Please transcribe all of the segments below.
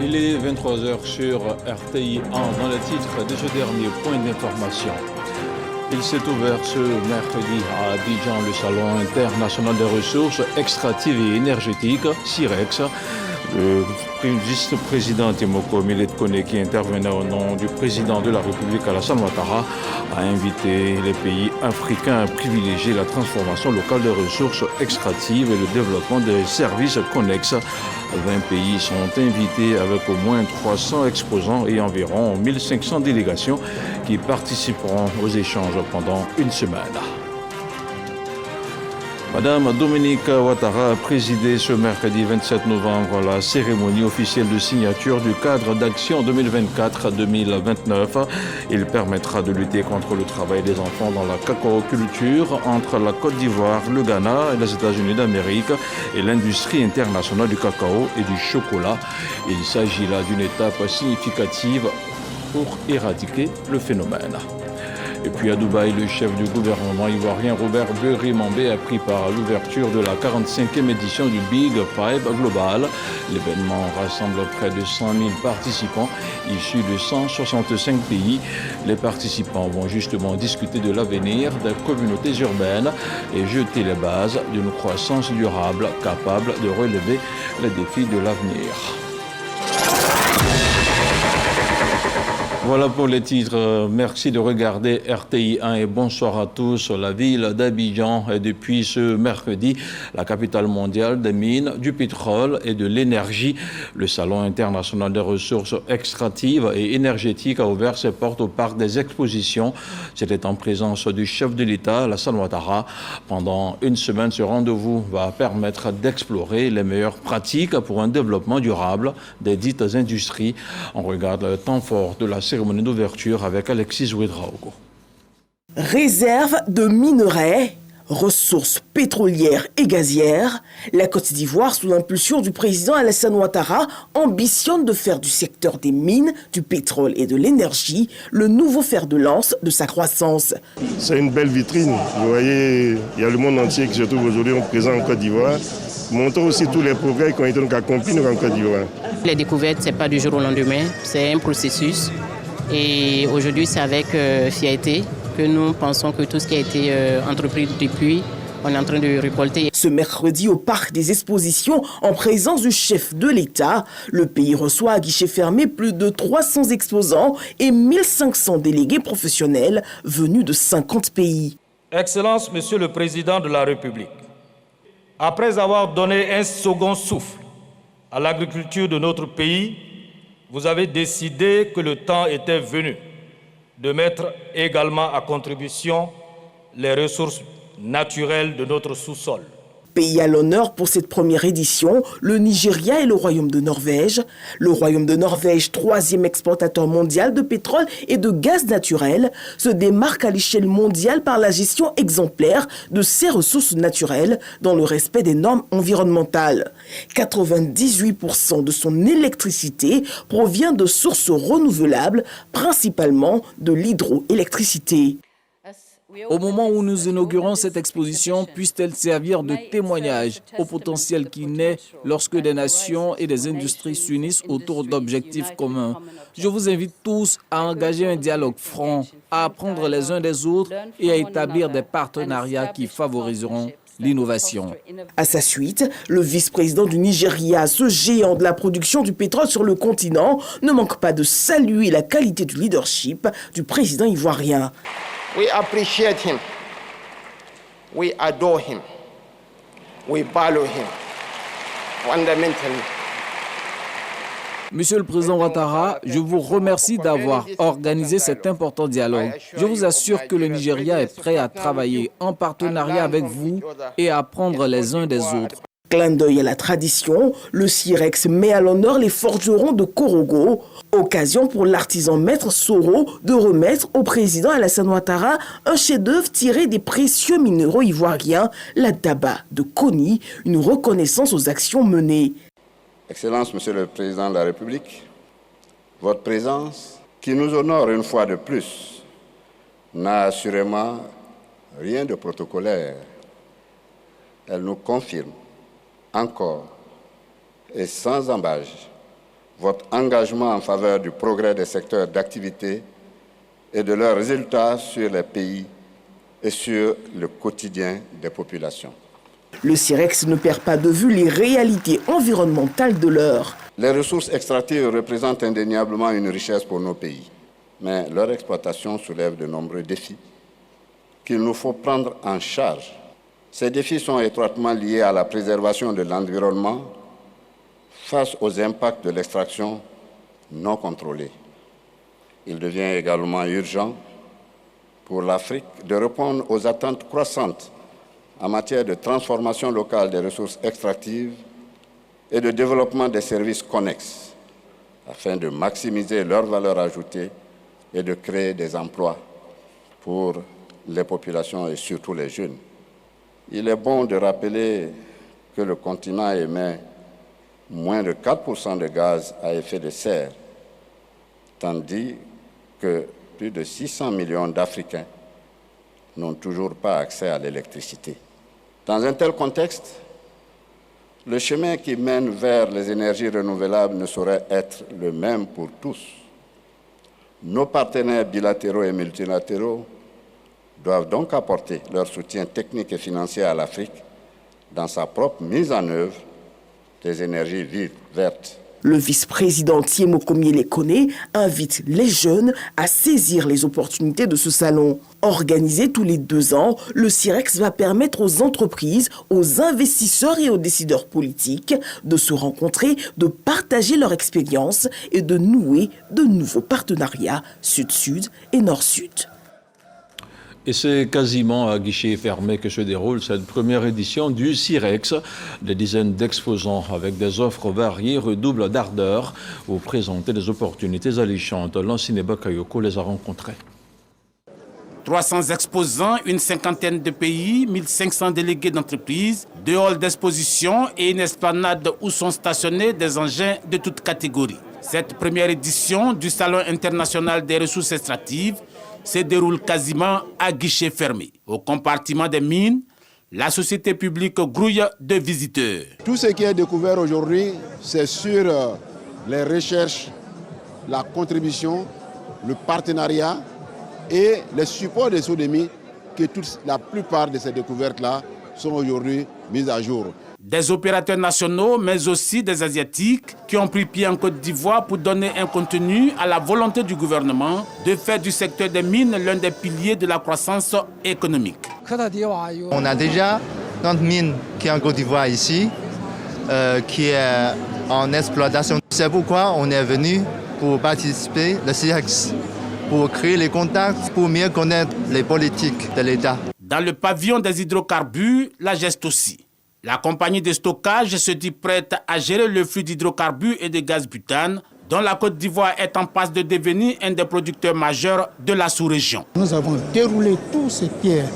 Il est 23 heures sur RTI 1 dans le titre de ce dernier point d'information. Il s'est ouvert ce mercredi à Abidjan le Salon international des ressources extractives et énergétiques, CIREX. Le vice-président Timoko Millet Kone, qui intervenait au nom du président de la République Alassane Ouattara, a invité les pays africains à privilégier la transformation locale des ressources extractives et le développement des services connexes. 20 pays sont invités avec au moins 300 exposants et environ 1500 délégations qui participeront aux échanges pendant une semaine. Madame Dominique Ouattara a présidé ce mercredi 27 novembre la cérémonie officielle de signature du cadre d'action 2024-2029. Il permettra de lutter contre le travail des enfants dans la cacaoculture entre la Côte d'Ivoire, le Ghana et les États-Unis d'Amérique et l'industrie internationale du cacao et du chocolat. Il s'agit là d'une étape significative pour éradiquer le phénomène. Et puis à Dubaï, le chef du gouvernement ivoirien Robert Bery-Mambé a pris part à l'ouverture de la 45e édition du Big Five Global. L'événement rassemble près de 100 000 participants issus de 165 pays. Les participants vont justement discuter de l'avenir des communautés urbaines et jeter les bases d'une croissance durable capable de relever les défis de l'avenir. Voilà pour les titres. Merci de regarder RTI 1 et bonsoir à tous. La ville d'Abidjan est depuis ce mercredi la capitale mondiale des mines, du pétrole et de l'énergie. Le Salon international des ressources extractives et énergétiques a ouvert ses portes au parc des expositions. C'était en présence du chef de l'État, Alassane Ouattara. Pendant une semaine, ce rendez-vous va permettre d'explorer les meilleures pratiques pour un développement durable des dites industries. On regarde le temps fort de la cérémonie d'ouverture avec Alexis Ouedraogo. Réserve de minerais, ressources pétrolières et gazières, la Côte d'Ivoire, sous l'impulsion du président Alassane Ouattara, ambitionne de faire du secteur des mines, du pétrole et de l'énergie le nouveau fer de lance de sa croissance. C'est une belle vitrine. Vous voyez, il y a le monde entier qui se trouve aujourd'hui présent en Côte d'Ivoire, montrant aussi tous les progrès qui ont été accomplis en Côte d'Ivoire. Les découvertes, ce n'est pas du jour au lendemain, c'est un processus. Et aujourd'hui, c'est avec fierté que nous pensons que tout ce qui a été entrepris depuis, on est en train de récolter. Ce mercredi, au parc des expositions, en présence du chef de l'État, le pays reçoit à guichet fermé plus de 300 exposants et 1500 délégués professionnels venus de 50 pays. Excellence, Monsieur le Président de la République, après avoir donné un second souffle à l'agriculture de notre pays, vous avez décidé que le temps était venu de mettre également à contribution les ressources naturelles de notre sous-sol. Pays à l'honneur pour cette première édition, le Nigeria et le Royaume de Norvège. Le Royaume de Norvège, 3e exportateur mondial de pétrole et de gaz naturel, se démarque à l'échelle mondiale par la gestion exemplaire de ses ressources naturelles dans le respect des normes environnementales. 98% de son électricité provient de sources renouvelables, principalement de l'hydroélectricité. Au moment où nous inaugurons cette exposition, puisse-t-elle servir de témoignage au potentiel qui naît lorsque des nations et des industries s'unissent autour d'objectifs communs. Je vous invite tous à engager un dialogue franc, à apprendre les uns des autres et à établir des partenariats qui favoriseront l'innovation. À sa suite, le vice-président du Nigeria, ce géant de la production du pétrole sur le continent, ne manque pas de saluer la qualité du leadership du président ivoirien. We appreciate him. We adore him. We value him. Fundamentally. Monsieur le Président Ouattara, je vous remercie d'avoir organisé cet important dialogue. Je vous assure que le Nigeria est prêt à travailler en partenariat avec vous et à apprendre les uns des autres. Clin d'œil à la tradition, le CIREX met à l'honneur les forgerons de Korogo. Occasion pour l'artisan maître Soro de remettre au président Alassane Ouattara un chef-d'œuvre tiré des précieux minéraux ivoiriens, la Daba de Kony, une reconnaissance aux actions menées. Excellence, Monsieur le Président de la République, votre présence, qui nous honore une fois de plus, n'a assurément rien de protocolaire. Elle nous confirme encore et sans embâche votre engagement en faveur du progrès des secteurs d'activité et de leurs résultats sur les pays et sur le quotidien des populations. Le CIREX ne perd pas de vue les réalités environnementales de l'heure. Les ressources extractives représentent indéniablement une richesse pour nos pays, mais leur exploitation soulève de nombreux défis qu'il nous faut prendre en charge. Ces défis sont étroitement liés à la préservation de l'environnement face aux impacts de l'extraction non contrôlée. Il devient également urgent pour l'Afrique de répondre aux attentes croissantes en matière de transformation locale des ressources extractives et de développement des services connexes, afin de maximiser leur valeur ajoutée et de créer des emplois pour les populations et surtout les jeunes. Il est bon de rappeler que le continent émet moins de 4% de gaz à effet de serre, tandis que plus de 600 millions d'Africains n'ont toujours pas accès à l'électricité. Dans un tel contexte, le chemin qui mène vers les énergies renouvelables ne saurait être le même pour tous. Nos partenaires bilatéraux et multilatéraux doivent donc apporter leur soutien technique et financier à l'Afrique dans sa propre mise en œuvre des énergies vives, vertes. Le vice-président Thiemo Komié-Lekone invite les jeunes à saisir les opportunités de ce salon. Organisé tous les 2 ans, le CIREX va permettre aux entreprises, aux investisseurs et aux décideurs politiques de se rencontrer, de partager leur expérience et de nouer de nouveaux partenariats Sud-Sud et Nord-Sud. Et c'est quasiment à guichet fermé que se déroule cette première édition du CIREX. Des dizaines d'exposants avec des offres variées redoublent d'ardeur pour présenter des opportunités alléchantes. Lansine Bakayoko les a rencontrés. 300 exposants, une cinquantaine de pays, 1500 délégués d'entreprises, 2 halls d'exposition et une esplanade où sont stationnés des engins de toutes catégories. Cette première édition du Salon international des ressources extractives se déroule quasiment à guichet fermé. Au compartiment des mines, la société publique grouille de visiteurs. Tout ce qui est découvert aujourd'hui, c'est sur les recherches, la contribution, le partenariat et les supports des SODEMI que la plupart de ces découvertes-là sont aujourd'hui mises à jour. Des opérateurs nationaux, mais aussi des Asiatiques qui ont pris pied en Côte d'Ivoire pour donner un contenu à la volonté du gouvernement de faire du secteur des mines l'un des piliers de la croissance économique. On a déjà notre mine qui est en Côte d'Ivoire ici, qui est en exploitation. C'est pourquoi on est venu pour participer au CIREX, pour créer les contacts, pour mieux connaître les politiques de l'État. Dans le pavillon des hydrocarbures, la geste aussi. La compagnie de stockage se dit prête à gérer le flux d'hydrocarbures et de gaz butane, dont la Côte d'Ivoire est en passe de devenir un des producteurs majeurs de la sous-région. Nous avons déroulé tous ces pierres,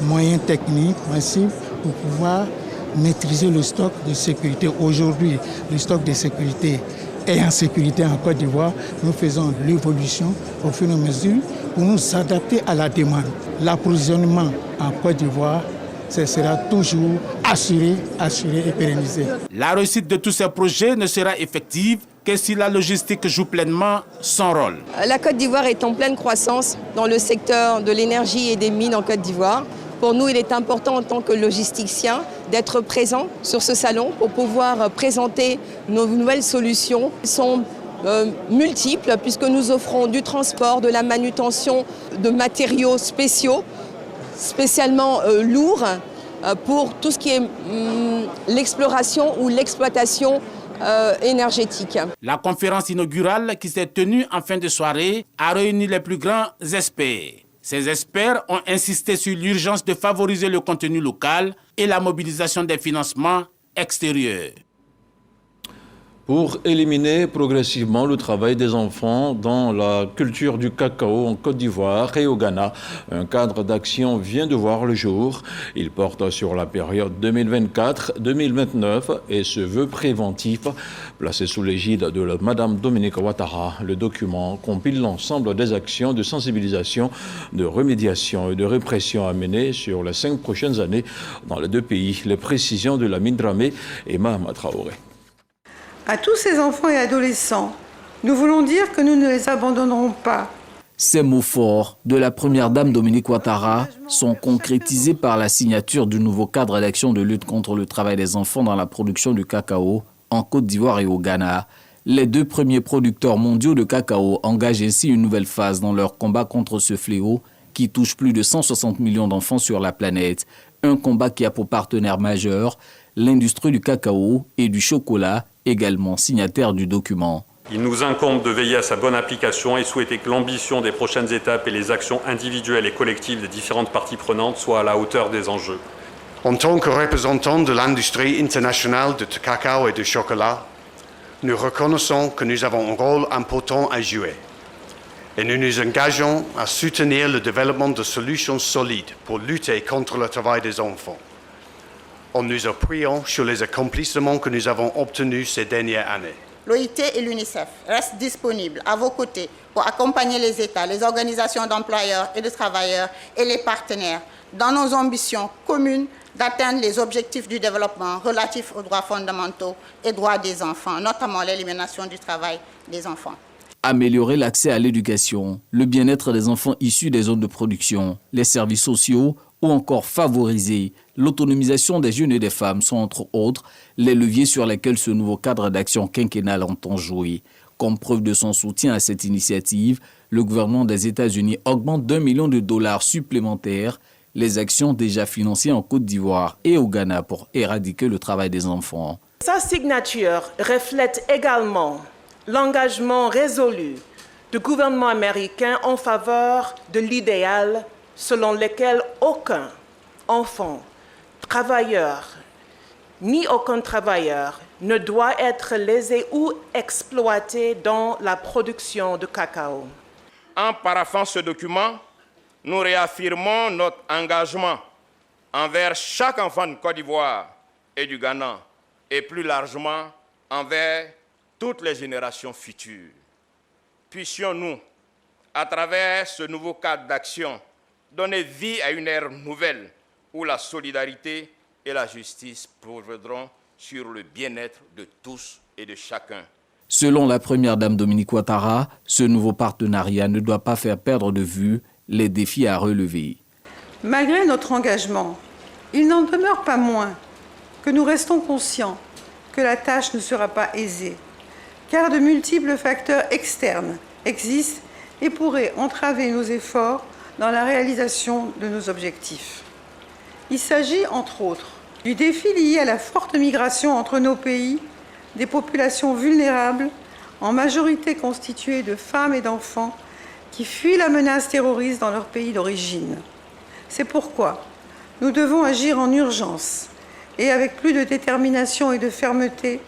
moyens techniques, massifs, pour pouvoir maîtriser le stock de sécurité. Aujourd'hui, le stock de sécurité est en sécurité en Côte d'Ivoire. Nous faisons l'évolution au fur et à mesure pour nous adapter à la demande. L'approvisionnement en Côte d'Ivoire, ce sera toujours assuré et pérennisé. La réussite de tous ces projets ne sera effective que si la logistique joue pleinement son rôle. La Côte d'Ivoire est en pleine croissance dans le secteur de l'énergie et des mines en Côte d'Ivoire. Pour nous, il est important en tant que logisticien d'être présent sur ce salon pour pouvoir présenter nos nouvelles solutions. Elles sont multiples puisque nous offrons du transport, de la manutention de matériaux spéciaux, spécialement lourds pour tout ce qui est l'exploration ou l'exploitation énergétique. La conférence inaugurale qui s'est tenue en fin de soirée a réuni les plus grands experts. Ces experts ont insisté sur l'urgence de favoriser le contenu local et la mobilisation des financements extérieurs. Pour éliminer progressivement le travail des enfants dans la culture du cacao en Côte d'Ivoire et au Ghana, un cadre d'action vient de voir le jour. Il porte sur la période 2024-2029 et se veut préventif. Placé sous l'égide de Mme Dominique Ouattara, le document compile l'ensemble des actions de sensibilisation, de remédiation et de répression à mener sur les 5 prochaines années dans les 2 pays. Les précisions de Lamine Dramé et Mahama Traoré. À tous ces enfants et adolescents, nous voulons dire que nous ne les abandonnerons pas. Ces mots forts de la première dame Dominique Ouattara sont concrétisés par la signature du nouveau cadre d'action de lutte contre le travail des enfants dans la production du cacao en Côte d'Ivoire et au Ghana. Les deux premiers producteurs mondiaux de cacao engagent ainsi une nouvelle phase dans leur combat contre ce fléau qui touche plus de 160 millions d'enfants sur la planète. Un combat qui a pour partenaire majeur l'industrie du cacao et du chocolat, également signataire du document. Il nous incombe de veiller à sa bonne application et souhaiter que l'ambition des prochaines étapes et les actions individuelles et collectives des différentes parties prenantes soient à la hauteur des enjeux. En tant que représentant de l'industrie internationale de cacao et de chocolat, nous reconnaissons que nous avons un rôle important à jouer. Et nous nous engageons à soutenir le développement de solutions solides pour lutter contre le travail des enfants, en nous appuyant sur les accomplissements que nous avons obtenus ces dernières années. L'OIT et l'UNICEF restent disponibles à vos côtés pour accompagner les États, les organisations d'employeurs et de travailleurs et les partenaires dans nos ambitions communes d'atteindre les objectifs du développement relatifs aux droits fondamentaux et droits des enfants, notamment l'élimination du travail des enfants. Améliorer l'accès à l'éducation, le bien-être des enfants issus des zones de production, les services sociaux ou encore favoriser l'autonomisation des jeunes et des femmes sont entre autres les leviers sur lesquels ce nouveau cadre d'action quinquennal entend jouer. Comme preuve de son soutien à cette initiative, le gouvernement des États-Unis augmente d'$1 million supplémentaires les actions déjà financées en Côte d'Ivoire et au Ghana pour éradiquer le travail des enfants. Sa signature reflète également l'engagement résolu du gouvernement américain en faveur de l'idéal selon lequel aucun enfant, travailleur, ni aucun travailleur ne doit être lésé ou exploité dans la production de cacao. En paraphant ce document, nous réaffirmons notre engagement envers chaque enfant de Côte d'Ivoire et du Ghana, et plus largement envers toutes les générations futures. Puissions-nous, à travers ce nouveau cadre d'action, donner vie à une ère nouvelle où la solidarité et la justice prévaudront sur le bien-être de tous et de chacun. Selon la première dame Dominique Ouattara, ce nouveau partenariat ne doit pas faire perdre de vue les défis à relever. Malgré notre engagement, il n'en demeure pas moins que nous restons conscients que la tâche ne sera pas aisée, car de multiples facteurs externes existent et pourraient entraver nos efforts dans la réalisation de nos objectifs. Il s'agit, entre autres, du défi lié à la forte migration entre nos pays, des populations vulnérables, en majorité constituées de femmes et d'enfants, qui fuient la menace terroriste dans leur pays d'origine. C'est pourquoi nous devons agir en urgence et avec plus de détermination et de fermeté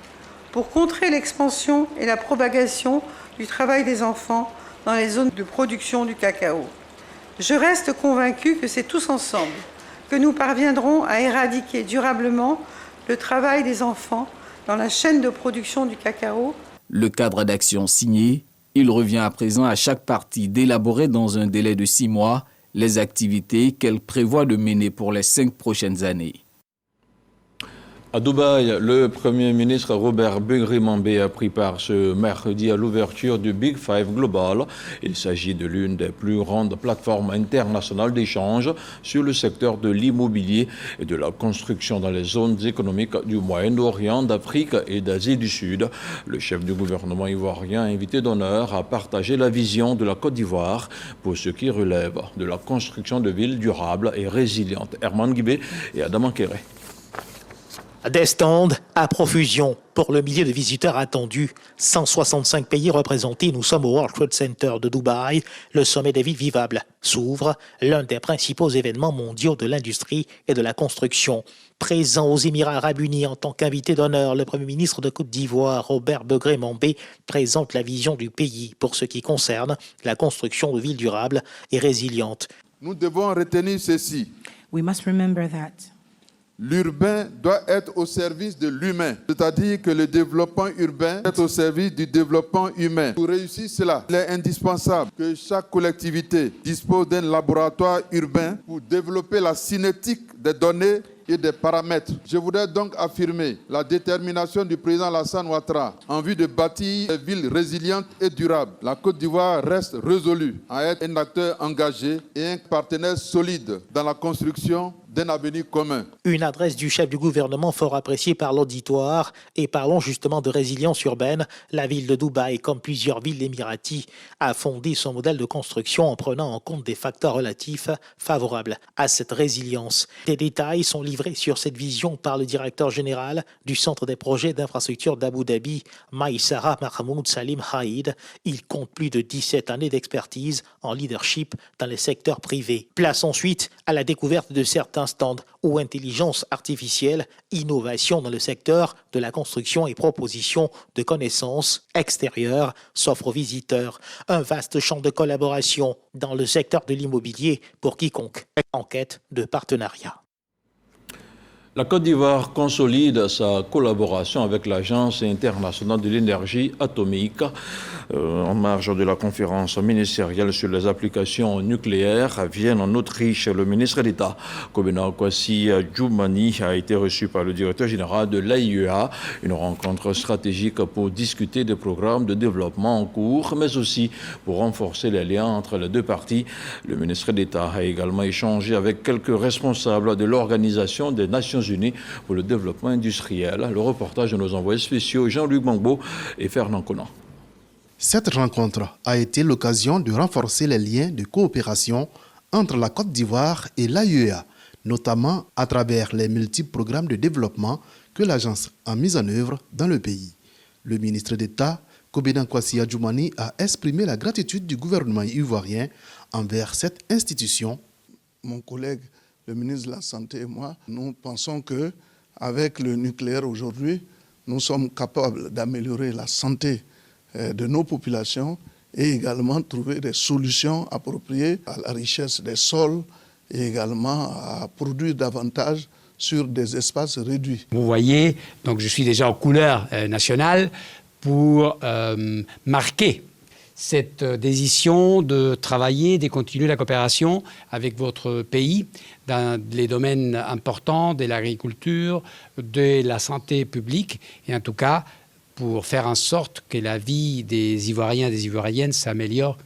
pour contrer l'expansion et la propagation du travail des enfants dans les zones de production du cacao. Je reste convaincue que c'est tous ensemble que nous parviendrons à éradiquer durablement le travail des enfants dans la chaîne de production du cacao. Le cadre d'action signé, il revient à présent à chaque partie d'élaborer dans un délai de 6 mois les activités qu'elle prévoit de mener pour les 5 prochaines années. À Dubaï, le Premier ministre Robert Begré-Mambé a pris part ce mercredi à l'ouverture du Big Five Global. Il s'agit de l'une des plus grandes plateformes internationales d'échange sur le secteur de l'immobilier et de la construction dans les zones économiques du Moyen-Orient, d'Afrique et d'Asie du Sud. Le chef du gouvernement ivoirien, invité d'honneur, a partagé la vision de la Côte d'Ivoire pour ce qui relève de la construction de villes durables et résilientes. Herman Guibé et Adam Ankéré. Des stands à profusion pour le millier de visiteurs attendus. 165 pays représentés, nous sommes au World Trade Center de Dubaï. Le sommet des villes vivables s'ouvre, l'un des principaux événements mondiaux de l'industrie et de la construction. Présent aux Émirats arabes unis en tant qu'invité d'honneur, le Premier ministre de Côte d'Ivoire, Robert Begré-Mambé, présente la vision du pays pour ce qui concerne la construction de villes durables et résilientes. Nous devons retenir ceci. We must remember that. l'urbain doit être au service de l'humain. C'est-à-dire que le développement urbain est au service du développement humain. Pour réussir cela, il est indispensable que chaque collectivité dispose d'un laboratoire urbain pour développer la cinétique des données et des paramètres. Je voudrais donc affirmer la détermination du président Alassane Ouattara en vue de bâtir des villes résilientes et durables. La Côte d'Ivoire reste résolue à être un acteur engagé et un partenaire solide dans la construction d'un avenir commun. Une adresse du chef du gouvernement fort appréciée par l'auditoire. Et parlons justement de résilience urbaine. La ville de Dubaï, comme plusieurs villes émiraties, a fondé son modèle de construction en prenant en compte des facteurs relatifs favorables à cette résilience. Des détails sont livrés sur cette vision par le directeur général du Centre des projets d'infrastructure d'Abu Dhabi, Maïsara Mahmoud Salim Haïd. Il compte plus de 17 années d'expertise en leadership dans les secteurs privés. Place ensuite à la découverte de certains stands où intelligence artificielle, innovation dans le secteur de la construction et proposition de connaissances extérieures s'offrent aux visiteurs. Un vaste champ de collaboration dans le secteur de l'immobilier pour quiconque est en quête de partenariat. La Côte d'Ivoire consolide sa collaboration avec l'Agence internationale de l'énergie atomique en marge de la conférence ministérielle sur les applications nucléaires à Vienne, en Autriche. Le ministre d'État, Kobena Kwasi Djoumani, a été reçu par le directeur général de l'AIEA, une rencontre stratégique pour discuter des programmes de développement en cours, mais aussi pour renforcer les liens entre les deux parties. Le ministre d'État a également échangé avec quelques responsables de l'Organisation des Nations Unies pour le développement industriel. Le reportage de nos envoyés spéciaux Jean-Luc Mangbo et Fernand Conan. Cette rencontre a été l'occasion de renforcer les liens de coopération entre la Côte d'Ivoire et l'AIEA, notamment à travers les multiples programmes de développement que l'agence a mis en œuvre dans le pays. Le ministre d'État, Kobena Kwasi Djoumani, a exprimé la gratitude du gouvernement ivoirien envers cette institution. Mon collègue, le ministre de la Santé et moi, nous pensons qu'avec le nucléaire aujourd'hui, nous sommes capables d'améliorer la santé de nos populations et également trouver des solutions appropriées à la richesse des sols et également à produire davantage sur des espaces réduits. Vous voyez, donc je suis déjà en couleur nationale pour marquer cette décision de travailler, de continuer la coopération avec votre pays dans les domaines importants de l'agriculture, de la santé publique, et en tout cas pour faire en sorte que la vie des Ivoiriens et des Ivoiriennes s'améliore.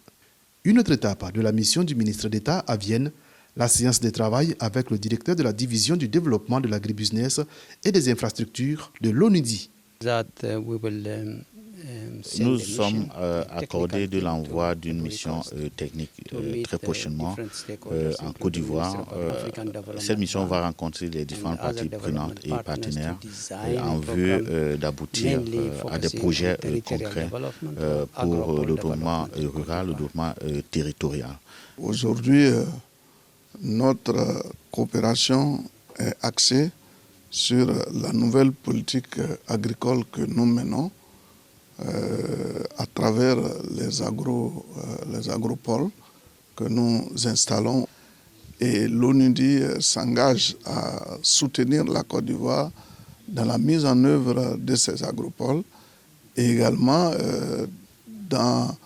Une autre étape de la mission du ministre d'État à Vienne, la séance de travail avec le directeur de la division du développement de l'agribusiness et des infrastructures de l'ONUDI. Nous sommes accordés de l'envoi d'une mission technique très prochainement en Côte d'Ivoire. Cette mission va rencontrer les différentes parties prenantes et partenaires en vue d'aboutir à des projets concrets pour le développement rural, le développement territorial. Aujourd'hui, notre coopération est axée sur la nouvelle politique agricole que nous menons à travers les agropoles que nous installons. Et l'ONUDI s'engage à soutenir la Côte d'Ivoire dans la mise en œuvre de ces agropoles et également dans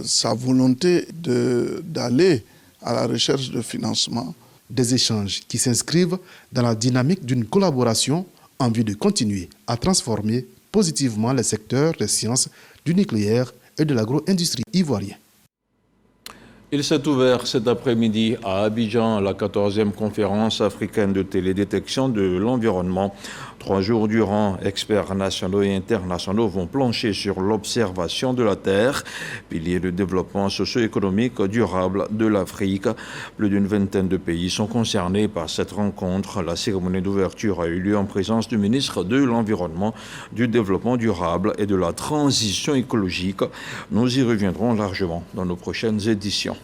sa volonté d'aller à la recherche de financement. Des échanges qui s'inscrivent dans la dynamique d'une collaboration en vue de continuer à transformer positivement les secteurs des sciences, du nucléaire et de l'agro-industrie ivoirienne. Il s'est ouvert cet après-midi à Abidjan la 14e conférence africaine de télédétection de l'environnement. 3 jours durant, experts nationaux et internationaux vont plancher sur l'observation de la Terre, pilier de développement socio-économique durable de l'Afrique. Plus d'une vingtaine de pays sont concernés par cette rencontre. La cérémonie d'ouverture a eu lieu en présence du ministre de l'Environnement, du Développement durable et de la Transition écologique. Nous y reviendrons largement dans nos prochaines éditions.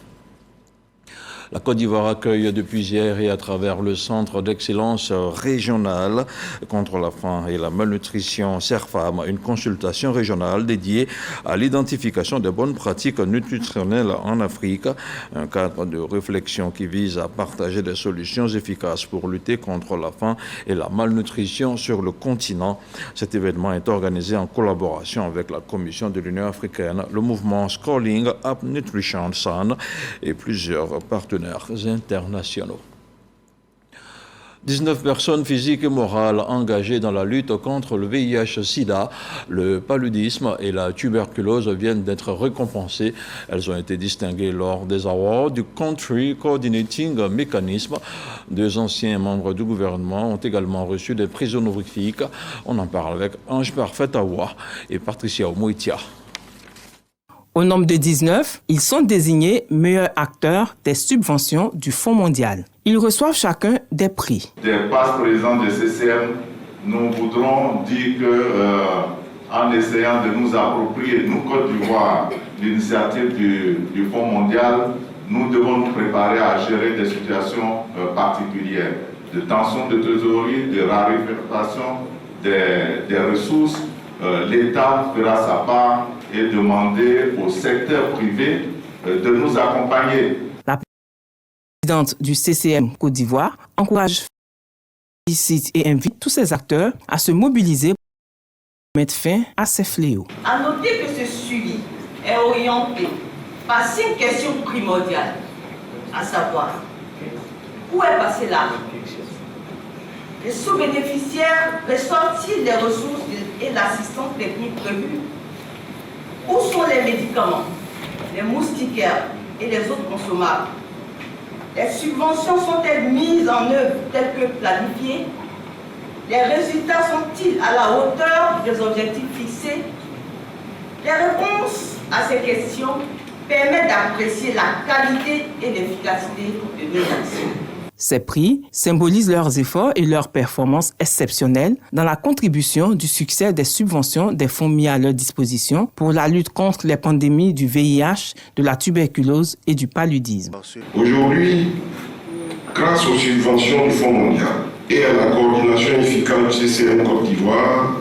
La Côte d'Ivoire accueille depuis hier et à travers le Centre d'excellence régional contre la faim et la malnutrition CERFAM une consultation régionale dédiée à l'identification des bonnes pratiques nutritionnelles en Afrique, un cadre de réflexion qui vise à partager des solutions efficaces pour lutter contre la faim et la malnutrition sur le continent. Cet événement est organisé en collaboration avec la Commission de l'Union africaine, le mouvement Scrolling Up Nutrition Sun et plusieurs partenaires internationaux. 19 personnes physiques et morales engagées dans la lutte contre le VIH-Sida, le paludisme et la tuberculose viennent d'être récompensées. Elles ont été distinguées lors des awards du Country Coordinating Mechanism. 2 anciens membres du gouvernement ont également reçu des prix honorifiques. On en parle avec Ange Parfait Awa et Patricia Omoitia. Au nombre de 19, ils sont désignés meilleurs acteurs des subventions du Fonds mondial. Ils reçoivent chacun des prix. Des passes-présidents de CCM, nous voudrons dire que, en essayant de nous approprier, nous, Côte d'Ivoire, l'initiative du Fonds mondial, nous devons nous préparer à gérer des situations particulières, de tension de trésorerie, de raréfaction des ressources. L'État fera sa part et demander au secteur privé de nous accompagner. La présidente du CCM Côte d'Ivoire encourage, félicite et invite tous ces acteurs à se mobiliser pour mettre fin à ces fléaux. À noter que ce suivi est orienté par 5 questions primordiales, à savoir où est passé l'argent, les sous-bénéficiaires reçoivent-ils les ressources et l'assistance technique prévue? Où sont les médicaments, les moustiquaires et les autres consommables? Les subventions sont-elles mises en œuvre telles que planifiées? Les résultats sont-ils à la hauteur des objectifs fixés? Les réponses à ces questions permettent d'apprécier la qualité et l'efficacité de nos actions. Ces prix symbolisent leurs efforts et leurs performances exceptionnelles dans la contribution du succès des subventions des fonds mis à leur disposition pour la lutte contre les pandémies du VIH, de la tuberculose et du paludisme. Aujourd'hui, grâce aux subventions du Fonds mondial et à la coordination efficace du CCM Côte d'Ivoire,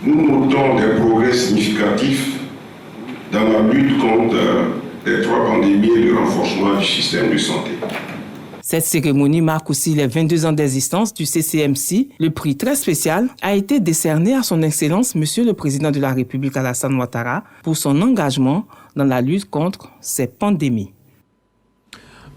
nous notons des progrès significatifs dans la lutte contre les 3 pandémies et le renforcement du système de santé. Cette cérémonie marque aussi les 22 ans d'existence du CCMC. Le prix très spécial a été décerné à son Excellence Monsieur le Président de la République Alassane Ouattara pour son engagement dans la lutte contre ces pandémies.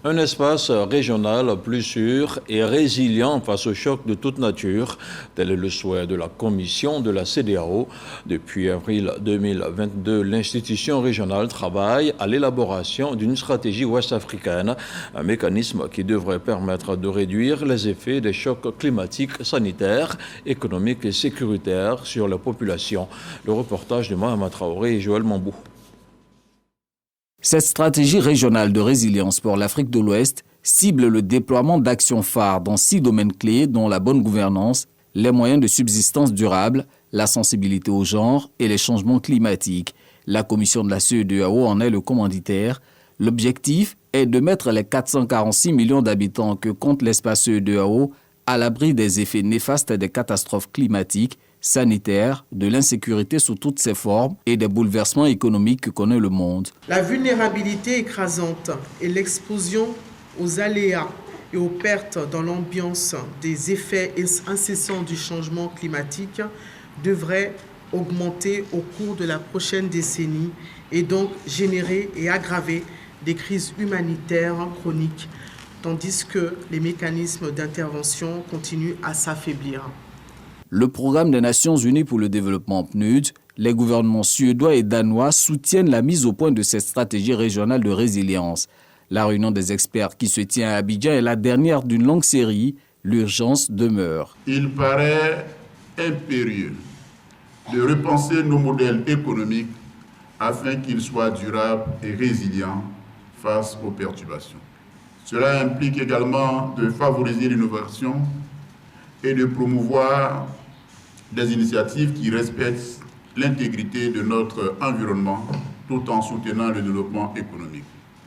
Un espace régional plus sûr et résilient face aux chocs de toute nature. Tel est le souhait de la commission de la CEDEAO. Depuis avril 2022, l'institution régionale travaille à l'élaboration d'une stratégie ouest-africaine, un mécanisme qui devrait permettre de réduire les effets des chocs climatiques, sanitaires, économiques et sécuritaires sur la population. Le reportage de Mahama Traoré et Joël Mambou. Cette stratégie régionale de résilience pour l'Afrique de l'Ouest cible le déploiement d'actions phares dans 6 domaines clés dont la bonne gouvernance, les moyens de subsistance durable, la sensibilité au genre et les changements climatiques. La commission de la CEDEAO en est le commanditaire. L'objectif est de mettre les 446 millions d'habitants que compte l'espace CEDEAO à l'abri des effets néfastes des catastrophes climatiques, sanitaire, de l'insécurité sous toutes ses formes et des bouleversements économiques que connaît le monde. La vulnérabilité écrasante et l'exposition aux aléas et aux pertes dans l'ambiance des effets incessants du changement climatique devraient augmenter au cours de la prochaine décennie et donc générer et aggraver des crises humanitaires chroniques, tandis que les mécanismes d'intervention continuent à s'affaiblir. Le programme des Nations Unies pour le développement PNUD, les gouvernements suédois et danois soutiennent la mise au point de cette stratégie régionale de résilience. La réunion des experts qui se tient à Abidjan est la dernière d'une longue série. L'urgence demeure. Il paraît impérieux de repenser nos modèles économiques afin qu'ils soient durables et résilients face aux perturbations. Cela implique également de favoriser l'innovation et de promouvoir des initiatives qui respectent l'intégrité de notre environnement tout en soutenant le développement économique.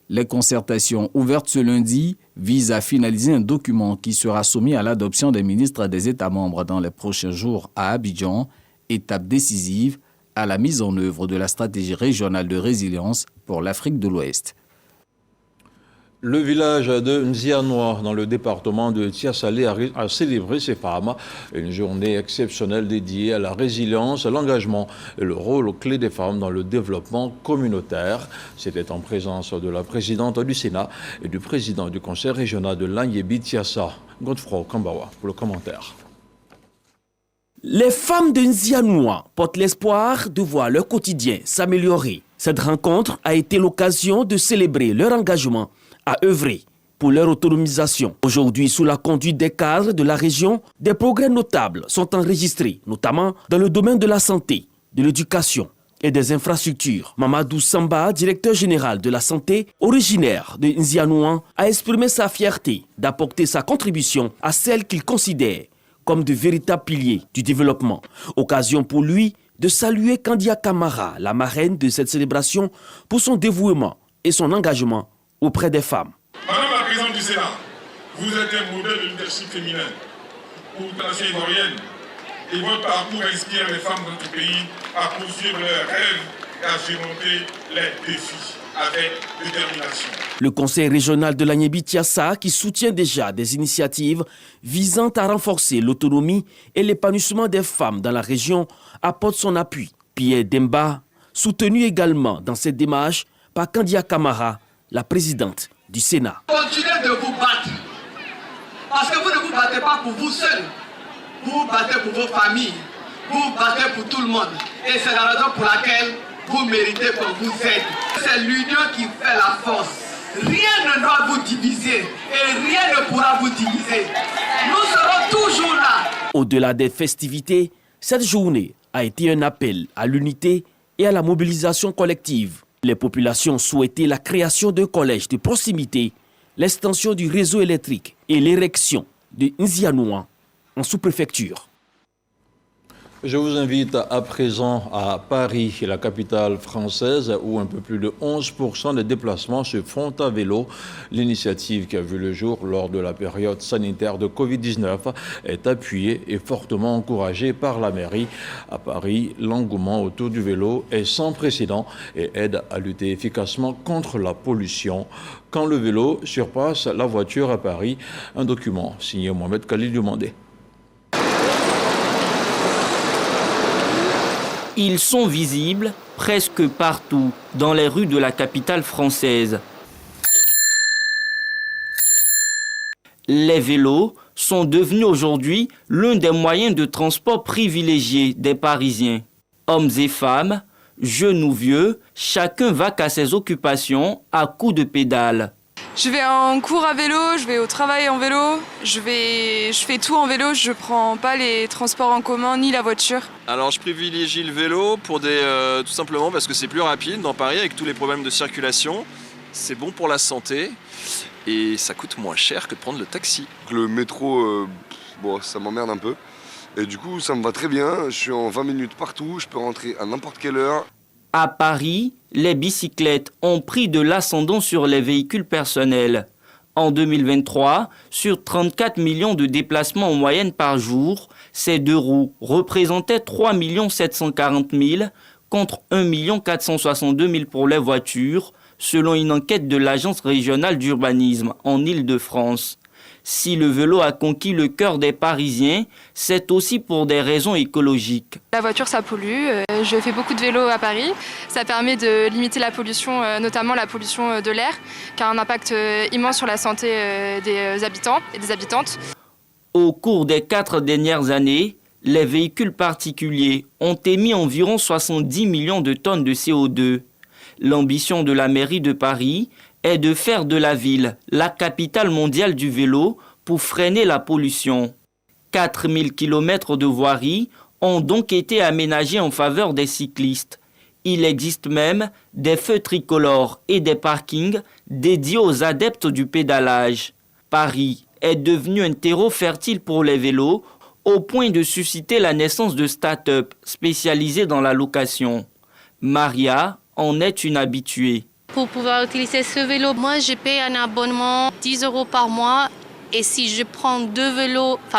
Les concertations ouvertes ce lundi visent à finaliser un document qui sera soumis à l'adoption des ministres des États membres dans les prochains jours à Abidjan, étape décisive à la mise en œuvre de la stratégie régionale de résilience pour l'Afrique de l'Ouest. Le village de Nzianoua, dans le département de Tiasalé, a célébré ses femmes. Une journée exceptionnelle dédiée à la résilience, à l'engagement et le rôle clé des femmes dans le développement communautaire. C'était en présence de la présidente du Sénat et du président du conseil régional de Lagnébi-Tiassa, Godefroy Kambawa, pour le commentaire. Les femmes de Nzianoua portent l'espoir de voir leur quotidien s'améliorer. Cette rencontre a été l'occasion de célébrer leur engagement à œuvrer pour leur autonomisation. Aujourd'hui, sous la conduite des cadres de la région, des progrès notables sont enregistrés, notamment dans le domaine de la santé, de l'éducation et des infrastructures. Mamadou Samba, directeur général de la santé, originaire de Nzianoua, a exprimé sa fierté d'apporter sa contribution à celle qu'il considère comme de véritables piliers du développement. Occasion pour lui de saluer Kandia Kamara, la marraine de cette célébration, pour son dévouement et son engagement auprès des femmes. Madame la présidente du Sénat, vous êtes un modèle de leadership féminin pour la nation ivoirienne et votre parcours inspire les femmes de notre pays à poursuivre leurs rêves et à surmonter les défis avec détermination. Le conseil régional de Lagnébi-Tiassa, qui soutient déjà des initiatives visant à renforcer l'autonomie et l'épanouissement des femmes dans la région, apporte son appui. Pierre Demba, soutenu également dans cette démarche par Kandia Kamara, la présidente du Sénat. Continuez de vous battre, parce que vous ne vous battez pas pour vous seuls, vous vous battez pour vos familles, vous vous battez pour tout le monde. Et c'est la raison pour laquelle vous méritez qu'on vous aide. C'est l'union qui fait la force. Rien ne doit vous diviser et rien ne pourra vous diviser. Nous serons toujours là. Au-delà des festivités, cette journée a été un appel à l'unité et à la mobilisation collective. Les populations souhaitaient la création d'un collège de proximité, l'extension du réseau électrique et l'érection de Nzianoua en sous-préfecture. Je vous invite à présent à Paris, la capitale française, où un peu plus de 11% des déplacements se font à vélo. L'initiative qui a vu le jour lors de la période sanitaire de Covid-19 est appuyée et fortement encouragée par la mairie. À Paris, l'engouement autour du vélo est sans précédent et aide à lutter efficacement contre la pollution. Quand le vélo surpasse la voiture à Paris, un document signé Mohamed Khalil Dumandé. Ils sont visibles presque partout dans les rues de la capitale française. Les vélos sont devenus aujourd'hui l'un des moyens de transport privilégiés des Parisiens. Hommes et femmes, jeunes ou vieux, chacun va qu'à ses occupations à coups de pédale. Je vais en cours à vélo, je vais au travail en vélo, je fais tout en vélo, je prends pas les transports en commun ni la voiture. Alors je privilégie le vélo pour tout simplement parce que c'est plus rapide dans Paris avec tous les problèmes de circulation. C'est bon pour la santé et ça coûte moins cher que de prendre le taxi. Le métro, ça m'emmerde un peu. Et du coup ça me va très bien, je suis en 20 minutes partout, je peux rentrer à n'importe quelle heure. À Paris, les bicyclettes ont pris de l'ascendant sur les véhicules personnels. En 2023, sur 34 millions de déplacements en moyenne par jour, ces deux roues représentaient 3 740 000 contre 1 462 000 pour les voitures, selon une enquête de l'Agence régionale d'urbanisme en Île-de-France. Si le vélo a conquis le cœur des Parisiens, c'est aussi pour des raisons écologiques. La voiture, ça pollue. Je fais beaucoup de vélo à Paris. Ça permet de limiter la pollution, notamment la pollution de l'air, qui a un impact immense sur la santé des habitants et des habitantes. Au cours des 4 dernières années, les véhicules particuliers ont émis environ 70 millions de tonnes de CO2. L'ambition de la mairie de Paris est de faire de la ville la capitale mondiale du vélo pour freiner la pollution. 4000 km de voiries ont donc été aménagés en faveur des cyclistes. Il existe même des feux tricolores et des parkings dédiés aux adeptes du pédalage. Paris est devenu un terreau fertile pour les vélos au point de susciter la naissance de start-up spécialisées dans la location. Maria en est une habituée. Pour pouvoir utiliser ce vélo, moi je paye un abonnement 10 € par mois. Et si je prends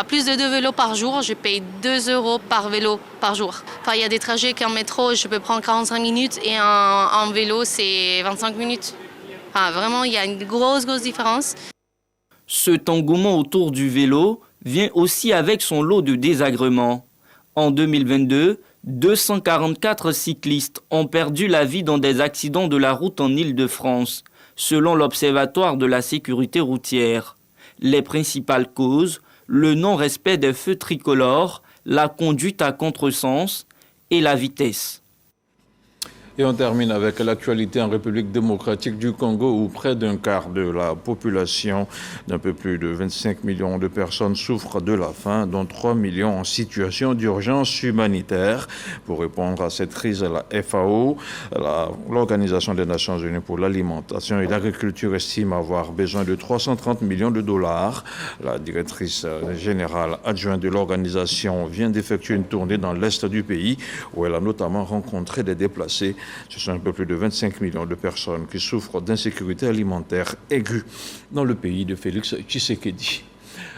plus de 2 vélos par jour, je paye 2 € par vélo par jour. Il y a des trajets qu'en métro, je peux prendre 45 minutes et en vélo, c'est 25 minutes. Vraiment, il y a une grosse différence. Cet engouement autour du vélo vient aussi avec son lot de désagréments. En 2022, 244 cyclistes ont perdu la vie dans des accidents de la route en Île-de-France, selon l'Observatoire de la sécurité routière. Les principales causes, le non-respect des feux tricolores, la conduite à contresens et la vitesse. Et on termine avec l'actualité en République démocratique du Congo où près d'un quart de la population d'un peu plus de 25 millions de personnes souffrent de la faim, dont 3 millions en situation d'urgence humanitaire. Pour répondre à cette crise, la FAO, l'Organisation des Nations Unies pour l'alimentation et l'agriculture, estime avoir besoin de 330 millions de dollars. La directrice générale adjointe de l'organisation vient d'effectuer une tournée dans l'est du pays où elle a notamment rencontré des déplacés. Ce sont un peu plus de 25 millions de personnes qui souffrent d'insécurité alimentaire aiguë dans le pays de Félix Tshisekedi.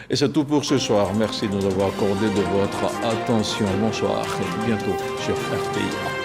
Et c'est tout pour ce soir. Merci de nous avoir accordé de votre attention. Bonsoir et à bientôt sur RTI.